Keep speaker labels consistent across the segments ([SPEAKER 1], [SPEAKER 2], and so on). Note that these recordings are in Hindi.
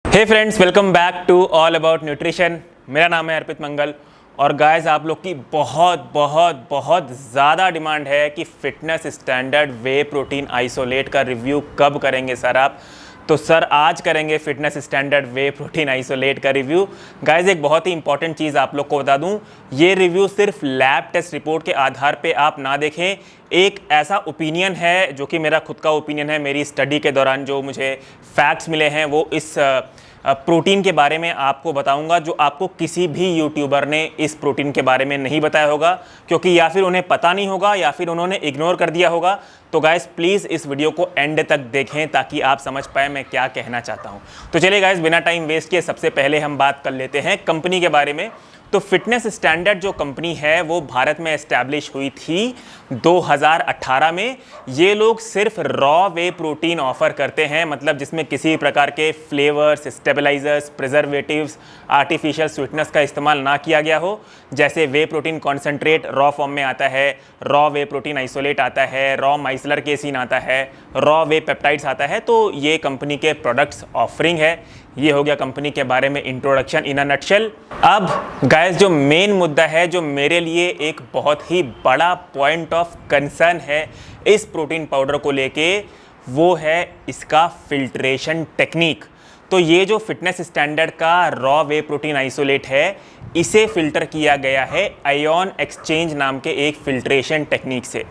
[SPEAKER 1] Hey friends, welcome back to all about nutrition. मेरा नाम है अर्पित मंगल और गाइस आप लोग की बहुत बहुत बहुत ज़्यादा डिमांड है कि फिटनेस स्टैंडर्ड वे प्रोटीन आइसोलेट का रिव्यू कब करेंगे सर आप। तो सर आज करेंगे फिटनेस स्टैंडर्ड वे प्रोटीन आइसोलेट का रिव्यू। गाइस एक बहुत ही इंपॉर्टेंट चीज़ आप लोग को बता दूं, ये रिव्यू सिर्फ लैब टेस्ट रिपोर्ट के आधार पे आप ना देखें। एक ऐसा ओपिनियन है जो कि मेरा खुद का ओपिनियन है, मेरी स्टडी के दौरान जो मुझे फैक्ट्स मिले हैं वो इस प्रोटीन के बारे में आपको बताऊंगा जो आपको किसी भी यूट्यूबर ने इस प्रोटीन के बारे में नहीं बताया होगा, क्योंकि या फिर उन्हें पता नहीं होगा या फिर उन्होंने इग्नोर कर दिया होगा। तो गाइस प्लीज़ इस वीडियो को एंड तक देखें ताकि आप समझ पाए मैं क्या कहना चाहता हूं। तो चलिए गाइस बिना टाइम वेस्ट किए सबसे पहले हम बात कर लेते हैं कंपनी के बारे में। तो फिटनेस स्टैंडर्ड जो कंपनी है वो भारत में एस्टैब्लिश हुई थी 2018 में। ये लोग सिर्फ रॉ वे प्रोटीन ऑफर करते हैं, मतलब जिसमें किसी प्रकार के flavours, stabilisers, preservatives, artificial sweetness का इस्तेमाल ना किया गया हो। जैसे वे प्रोटीन कॉन्सेंट्रेट रॉ फॉर्म में आता है, रॉ वे प्रोटीन आइसोलेट आता है, रॉ माइसलर केसीन आता है, रॉ वे पेप्टाइड्स आता है। तो ये कंपनी के प्रोडक्ट्स ऑफरिंग है। ये हो गया कंपनी के बारे में इंट्रोडक्शन इन अ नटशेल। अब गाइस जो मेन मुद्दा है, जो मेरे लिए एक बहुत ही बड़ा पॉइंट ऑफ कंसर्न है इस प्रोटीन पाउडर को लेके, वो है इसका फिल्ट्रेशन टेक्निक। तो ये जो फिटनेस स्टैंडर्ड का रॉ वे प्रोटीन आइसोलेट है, इसे फिल्टर किया गया है आयन एक्सचेंज नाम के एक फिल्ट्रेशन टेक्निक से।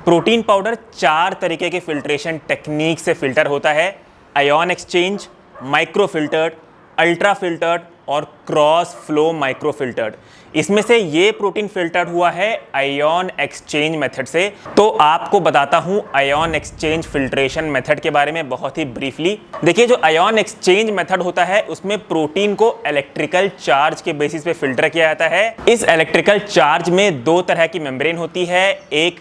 [SPEAKER 1] प्रोटीन पाउडर 4 तरीके के फिल्ट्रेशन टेक्निक से फिल्टर होता है: ion exchange, micro filtered, ultra filtered और क्रॉस फ्लो माइक्रो फिल्टर्ड। इसमें से ये प्रोटीन फिल्टर्ड हुआ है आयन एक्सचेंज मेथड से। तो आपको बताता हूं आयन एक्सचेंज फिल्ट्रेशन मेथड के बारे में बहुत ही ब्रीफली। देखिए जो आयन एक्सचेंज मेथड होता है उसमें प्रोटीन को इलेक्ट्रिकल चार्ज के बेसिस पे फिल्टर किया जाता है। इस इलेक्ट्रिकल चार्ज में 2 तरह की मेम्ब्रेन होती है, एक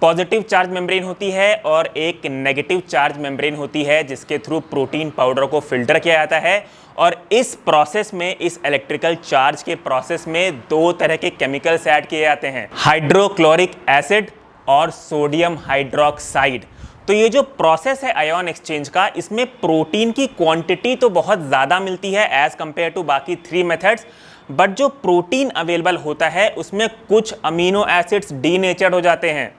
[SPEAKER 1] पॉजिटिव चार्ज मेम्ब्रेन होती है और एक नेगेटिव चार्ज मेम्ब्रेन होती है, जिसके थ्रू प्रोटीन पाउडर को फिल्टर किया जाता है। और इस प्रोसेस में, इस इलेक्ट्रिकल चार्ज के प्रोसेस में 2 तरह के केमिकल्स ऐड किए जाते हैं, हाइड्रोक्लोरिक एसिड और सोडियम हाइड्रोक्साइड। तो ये जो प्रोसेस है आयन एक्सचेंज का, इसमें प्रोटीन की क्वांटिटी तो बहुत ज़्यादा मिलती है एज कंपेयर टू बाकी 3 मेथड्स, बट जो प्रोटीन अवेलेबल होता है उसमें कुछ अमीनो एसिड्स डीनेचर्ड हो जाते हैं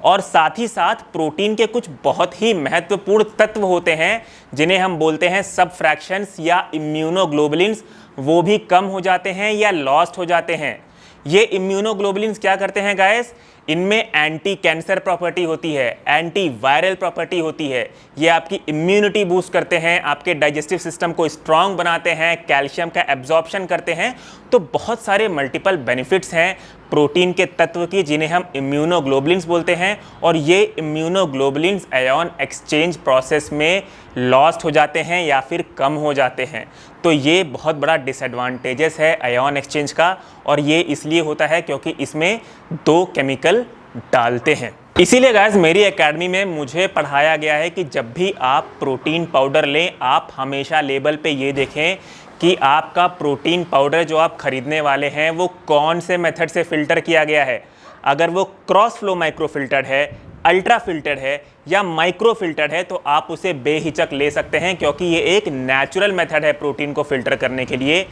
[SPEAKER 1] और साथ ही साथ प्रोटीन के कुछ बहुत ही महत्वपूर्ण तत्व होते हैं जिन्हें हम बोलते हैं सब फ्रैक्शंस या इम्यूनोग्लोबुलिन्स, वो भी कम हो जाते हैं या लॉस्ट हो जाते हैं। ये इम्यूनोग्लोबुलिन्स क्या करते हैं गाइस? इनमें एंटी कैंसर प्रॉपर्टी होती है, एंटी वायरल प्रॉपर्टी होती है। ये आपकी इम्यूनिटी बूस्ट करते हैं, आपके डाइजेस्टिव सिस्टम को स्ट्रांग बनाते हैं, कैल्शियम का एब्जॉर्प्शन करते हैं। तो बहुत सारे मल्टीपल बेनिफिट्स हैं प्रोटीन के तत्व की जिन्हें हम इम्यूनोग्लोबुलिन्स बोलते हैं। और ये इम्यूनोग्लोबुलिन्स आयन एक्सचेंज प्रोसेस में लॉस्ट हो जाते हैं या फिर कम हो जाते हैं। तो ये बहुत बड़ा डिसएडवांटेजेस है आयन एक्सचेंज का, और ये इसलिए होता है क्योंकि इसमें 2 केमिकल डालते हैं। इसीलिए गाइस मेरी एकेडमी में मुझे पढ़ाया गया है कि जब भी आप प्रोटीन पाउडर लें, आप हमेशा लेबल पे ये देखें कि आपका प्रोटीन पाउडर जो आप खरीदने वाले हैं वो कौन से मेथड से फिल्टर किया गया है। अगर वो क्रॉस फ्लो माइक्रो फिल्टर्ड है, अल्ट्रा फिल्टर्ड है या माइक्रो फिल्टर्ड है, तो आप उसे बेहिचक ले सकते हैं, क्योंकि ये एक नेचुरल मेथड है प्रोटीन को फिल्टर करने के लिए।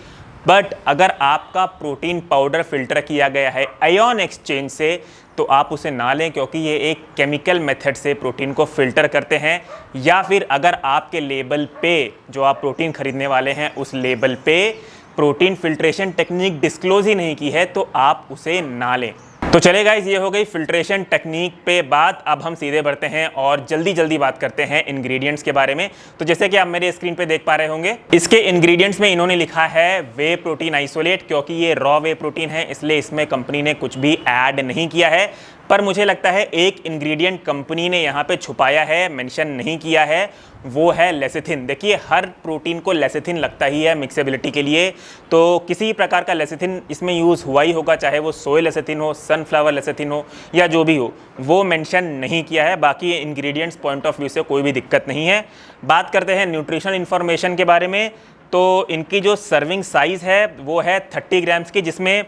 [SPEAKER 1] बट अगर आपका प्रोटीन पाउडर फिल्टर किया गया है आयन एक्सचेंज से, तो आप उसे ना लें, क्योंकि ये एक केमिकल मेथड से प्रोटीन को फिल्टर करते हैं। या फिर अगर आपके लेबल पे, जो आप प्रोटीन खरीदने वाले हैं उस लेबल पे प्रोटीन फिल्ट्रेशन टेक्निक डिस्क्लोज ही नहीं की है, तो आप उसे ना लें। तो चले गाइस, ये हो गई फिल्ट्रेशन टेक्निक पे बात। अब हम सीधे बढ़ते हैं और जल्दी बात करते हैं इंग्रेडिएंट्स के बारे में। तो जैसे कि आप मेरे स्क्रीन पे देख पा रहे होंगे, इसके इंग्रेडिएंट्स में इन्होंने लिखा है वे प्रोटीन आइसोलेट। क्योंकि ये रॉ वे प्रोटीन है इसलिए इसमें कंपनी ने कुछ भी ऐड नहीं किया है। पर मुझे लगता है एक इंग्रेडिएंट कंपनी ने यहाँ पे छुपाया है, मेंशन नहीं किया है, वो है लेसिथिन। देखिए हर प्रोटीन को लेसिथिन लगता ही है मिक्सेबिलिटी के लिए, तो किसी प्रकार का लेसिथिन इसमें यूज़ हुआ ही होगा, चाहे वो सोय लेसिथिन हो, सनफ्लावर लेसिथिन हो या जो भी हो, वो मेंशन नहीं किया है। बाकी इंग्रेडिएंट्स पॉइंट ऑफ व्यू से कोई भी दिक्कत नहीं है। बात करते हैं न्यूट्रिशन इन्फॉर्मेशन के बारे में। तो इनकी जो सर्विंग साइज़ है वो है 30 ग्राम्स की, जिसमें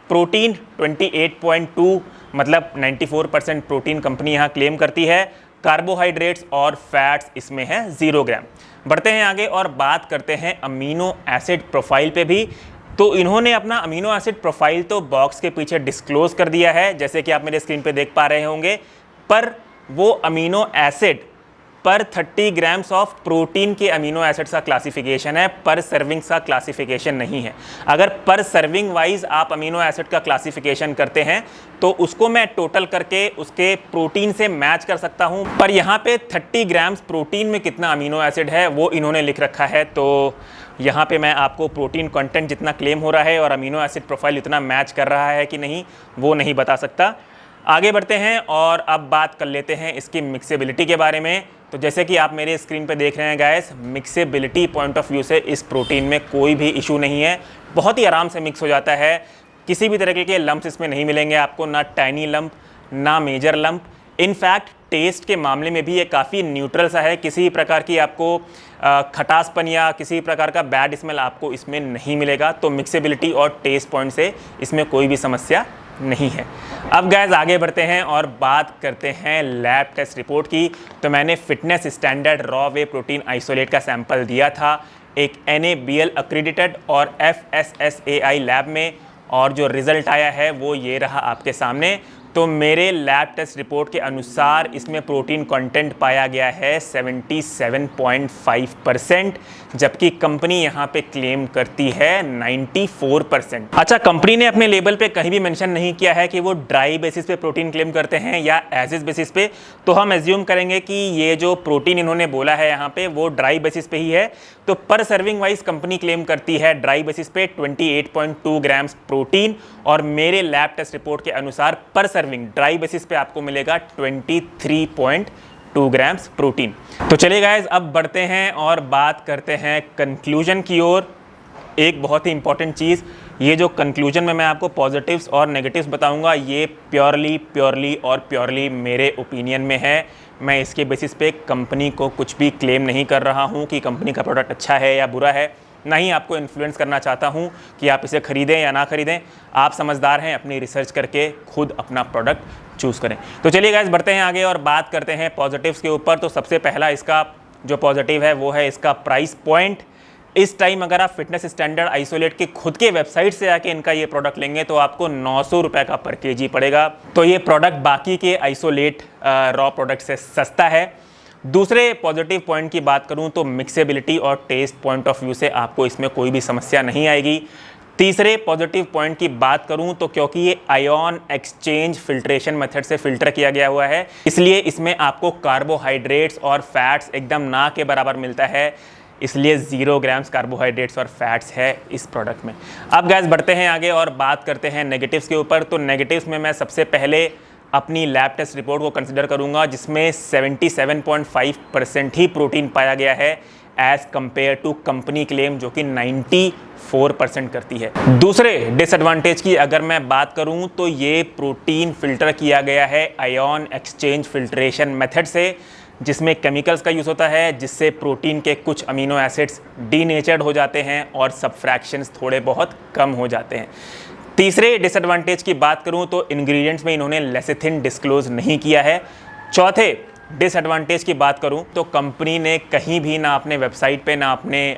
[SPEAKER 1] प्रोटीन 28.2 मतलब 94% प्रोटीन कंपनी यहाँ क्लेम करती है। कार्बोहाइड्रेट्स और फैट्स इसमें है 0 ग्राम। बढ़ते हैं आगे और बात करते हैं अमीनो एसिड प्रोफाइल पे भी। तो इन्होंने अपना अमीनो एसिड प्रोफाइल तो बॉक्स के पीछे डिस्क्लोज कर दिया है, जैसे कि आप मेरे स्क्रीन पे देख पा रहे होंगे, पर वो अमीनो एसिड पर 30 ग्राम्स ऑफ प्रोटीन के अमीनो एसिड्स का क्लासिफिकेशन है, पर सर्विंग्स का क्लासिफिकेशन नहीं है। अगर पर सर्विंग वाइज आप अमीनो एसिड का क्लासिफिकेशन करते हैं तो उसको मैं टोटल करके उसके प्रोटीन से मैच कर सकता हूं, पर यहाँ पे 30 ग्राम्स प्रोटीन में कितना अमीनो एसिड है वो इन्होंने लिख रखा है। तो यहाँ पे मैं आपको प्रोटीन कंटेंट जितना क्लेम हो रहा है और अमीनो एसिड प्रोफाइल इतना मैच कर रहा है कि नहीं, वो नहीं बता सकता। आगे बढ़ते हैं और अब बात कर लेते हैं इसकी मिक्सेबिलिटी के बारे में। तो जैसे कि आप मेरे स्क्रीन पे देख रहे हैं गाइस, मिक्सेबिलिटी पॉइंट ऑफ व्यू से इस प्रोटीन में कोई भी इशू नहीं है, बहुत ही आराम से मिक्स हो जाता है। किसी भी तरीके के लम्प्स इसमें नहीं मिलेंगे आपको, ना टाइनी लम्प ना मेजर लम्प। इनफैक्ट टेस्ट के मामले में भी ये काफ़ी न्यूट्रल सा है, किसी प्रकार की आपको खटासपन या किसी प्रकार का बैड स्मेल आपको इसमें नहीं मिलेगा। तो मिक्सेबिलिटी और टेस्ट पॉइंट से इसमें कोई भी समस्या नहीं है। अब गाइस आगे बढ़ते हैं और बात करते हैं लैब टेस्ट रिपोर्ट की। तो मैंने fitness standard raw whey protein isolate का सैंपल दिया था एक NABL अक्रेडिटेड और FSSAI लैब में, और जो रिज़ल्ट आया है वो ये रहा आपके सामने। तो मेरे लैब टेस्ट रिपोर्ट के अनुसार इसमें प्रोटीन कंटेंट पाया गया है 77.5%, जबकि कंपनी यहाँ पे क्लेम करती है 94%। अच्छा, कंपनी ने अपने लेबल पे कहीं भी मेंशन नहीं किया है कि वो ड्राई बेसिस पे प्रोटीन क्लेम करते हैं या एज इज बेसिस पे, तो हम एज्यूम करेंगे कि ये जो प्रोटीन इन्होंने बोला है यहाँ पे वो ड्राई बेसिस पे ही है। तो पर सर्विंग वाइज कंपनी क्लेम करती है ड्राई बेसिस पे 28.2 ग्राम्स प्रोटीन, और मेरे लैब टेस्ट रिपोर्ट के अनुसार पर सर्विंग ड्राई बेसिस पे आपको मिलेगा 23.2 ग्राम्स प्रोटीन। तो चलिए गाइस अब बढ़ते हैं और बात करते हैं कंक्लूजन की ओर। एक बहुत ही इंपॉर्टेंट चीज़, ये जो कंक्लूजन में मैं आपको पॉजिटिव्स और नेगेटिव्स बताऊंगा, ये प्योरली मेरे ओपिनियन में है। मैं इसके बेसिस पे कंपनी को कुछ भी क्लेम नहीं कर रहा हूँ कि कंपनी का प्रोडक्ट अच्छा है या बुरा है, ना ही आपको इन्फ्लुएंस करना चाहता हूँ कि आप इसे खरीदें या ना खरीदें। आप समझदार हैं, अपनी रिसर्च करके खुद अपना प्रोडक्ट चूज़ करें। तो चलिए गाइस बढ़ते हैं आगे और बात करते हैं पॉजिटिव्स के ऊपर। तो सबसे पहला इसका जो पॉजिटिव है वो है इसका प्राइस पॉइंट। इस टाइम अगर आप फिटनेस स्टैंडर्ड आइसोलेट के खुद के वेबसाइट से आके इनका ये प्रोडक्ट लेंगे तो आपको 900 रुपये का पर केजी पड़ेगा। तो ये प्रोडक्ट बाकी के आइसोलेट रॉ प्रोडक्ट से सस्ता है। दूसरे पॉजिटिव पॉइंट की बात करूं तो मिक्सेबिलिटी और टेस्ट पॉइंट ऑफ व्यू से आपको इसमें कोई भी समस्या नहीं आएगी। तीसरे पॉजिटिव पॉइंट की बात करूं तो क्योंकि ये आयन एक्सचेंज फिल्ट्रेशन मेथड से फिल्टर किया गया हुआ है, इसलिए इसमें आपको कार्बोहाइड्रेट्स और फैट्स एकदम ना के बराबर मिलता है, इसलिए 0 ग्राम्स कार्बोहाइड्रेट्स और फैट्स है इस प्रोडक्ट में। अब गाइस बढ़ते हैं आगे और बात करते हैं नेगेटिव्स के ऊपर। तो नेगेटिव्स में मैं सबसे पहले अपनी लैब टेस्ट रिपोर्ट को कंसिडर करूंगा, जिसमें 77.5% ही प्रोटीन पाया गया है as compared to company claim जो कि 94% करती है। दूसरे डिसएडवांटेज की अगर मैं बात करूं तो ये प्रोटीन फिल्टर किया गया है आयन एक्सचेंज फिल्ट्रेशन मेथड से, जिसमें केमिकल्स का यूज़ होता है, जिससे प्रोटीन के कुछ अमीनो एसिड्स डीनेचर्ड हो जाते हैं और सबफ्रैक्शंस थोड़े बहुत कम हो जाते हैं। तीसरे डिसएडवांटेज की बात करूं तो इंग्रेडिएंट्स में इन्होंने लेसिथिन डिस्क्लोज नहीं किया है। चौथे डिसएडवांटेज की बात करूं तो कंपनी ने कहीं भी ना अपने वेबसाइट पे ना अपने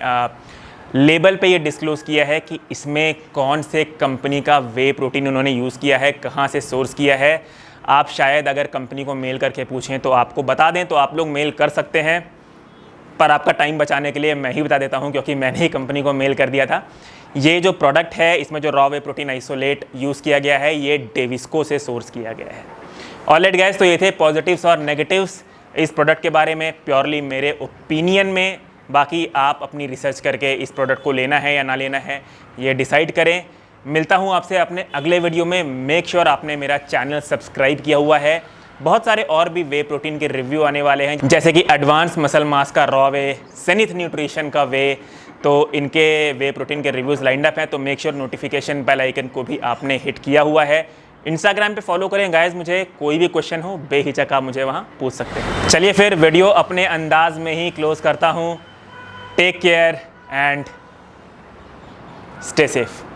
[SPEAKER 1] लेबल पे ये डिस्क्लोज किया है कि इसमें कौन से कंपनी का वे प्रोटीन उन्होंने यूज़ किया है, कहाँ से सोर्स किया है। आप शायद अगर कंपनी को मेल करके पूछें तो आपको बता दें, तो आप लोग मेल कर सकते हैं, पर आपका टाइम बचाने के लिए मैं ही बता देता हूं क्योंकि मैंने ही कंपनी को मेल कर दिया था। ये जो प्रोडक्ट है इसमें जो raw whey protein isolate use किया गया है ये डेविस्को से सोर्स किया गया है। ऑलराइट गाइस, तो ये थे पॉजिटिव्स और नेगेटिव्स इस प्रोडक्ट के बारे में, प्योरली मेरे ओपिनियन में। बाकी आप अपनी रिसर्च करके इस प्रोडक्ट को लेना है या ना लेना है ये डिसाइड करें। मिलता हूँ आपसे अपने अगले वीडियो में। मेक श्योर आपने मेरा चैनल सब्सक्राइब किया हुआ है। बहुत सारे और भी वे प्रोटीन के रिव्यू आने वाले हैं, जैसे कि एडवांस मसल मास का रॉ वे, सेनिथ न्यूट्रिशन का वे, तो इनके वे प्रोटीन के रिव्यूज़ लाइंड अप हैं। तो make sure notification bell icon को भी आपने हिट किया हुआ है। इंस्टाग्राम पे फॉलो करें गाइस, मुझे कोई भी क्वेश्चन हो बेहिचक आप मुझे वहाँ पूछ सकते हैं। चलिए फिर वीडियो अपने अंदाज में ही क्लोज करता हूँ। Take care and stay safe.